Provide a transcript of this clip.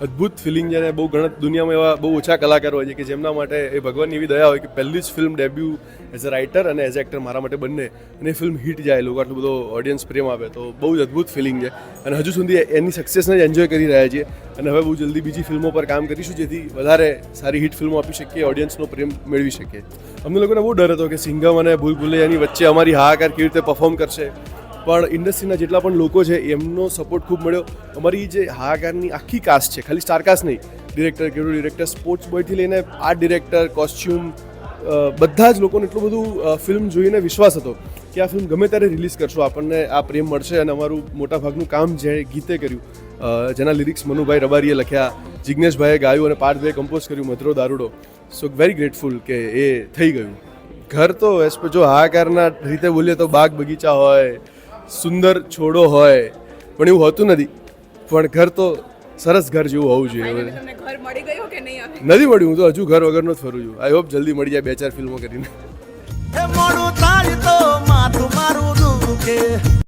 અદ્ભુત ફિલિંગ છે અને બહુ ઘણા દુનિયામાં એવા બહુ ઓછા કલાકારો હોય છે કે જેમના માટે એ ભગવાનની એવી દયા હોય કે પહેલી જ film debut as a writer અને એઝ એક્ટર મારા માટે બંને અને એ ફિલ્મ હિટ જાય, લોકો આટલું બધો ઓડિયન્સ પ્રેમ આપે, તો બહુ જ અદ્ભુત ફિલિંગ છે અને હજુ સુધી એની સક્સેસને જ એન્જોય કરી રહ્યા છીએ અને હવે બહુ જલ્દી બીજી ફિલ્મો પર કામ કરીશું જેથી વધારે સારી હિટ ફિલ્મો આપી શકીએ, ઓડિયન્સનો પ્રેમ મેળવી શકીએ. અમને લોકોને બહુ ડર હતો કે સિંઘમ અને ભૂલ ભુલૈયાની વચ્ચે અમારી હાહાકાર કેવી રીતે પરફોર્મ કરશે, પણ ઇન્ડસ્ટ્રીના જેટલા પણ લોકો છે એમનો સપોર્ટ ખૂબ મળ્યો. અમારી જે હાહાકારની આખી કાસ્ટ છે, ખાલી સ્ટારકાસ્ટ નહીં, ડિરેક્ટર, ક્રિએટિવ ડિરેક્ટર, સ્પોર્ટ્સ બોયથી લઈને આર્ટ ડિરેક્ટર, કોસ્ચ્યુમ, બધા જ લોકોને એટલું બધું ફિલ્મ જોઈને વિશ્વાસ હતો કે આ ફિલ્મ ગમે ત્યારે રિલીઝ કરશો આપણને આ પ્રેમ મળશે અને અમારું મોટાભાગનું કામ જે ગીતે કર્યું, જેના લિરિક્સ મનુભાઈ રબારીએ લખ્યા, જિગ્નેશભાઈએ ગાયું અને પાર્થભાઈએ કમ્પોઝ કર્યું, મધરો દારૂડો. સો વેરી ગ્રેટફુલ કે એ થઈ ગયું. ઘર તો જો હાહાકારના રીતે બોલીએ તો બાગ બગીચા હોય, સુંદર છોડો હોય, પણ એવું હોતું નથી. પણ ઘર તો સરસ ઘર જેવું હોવું જોઈએ. ઘર મળી ગયું કે નહીં? નથી મળ્યું, હું તો હજુ ઘર વગરનો જ ફરું છું. આઈ હોપ જલ્દી મળી જાય 2-4 ફિલ્મો કરીને.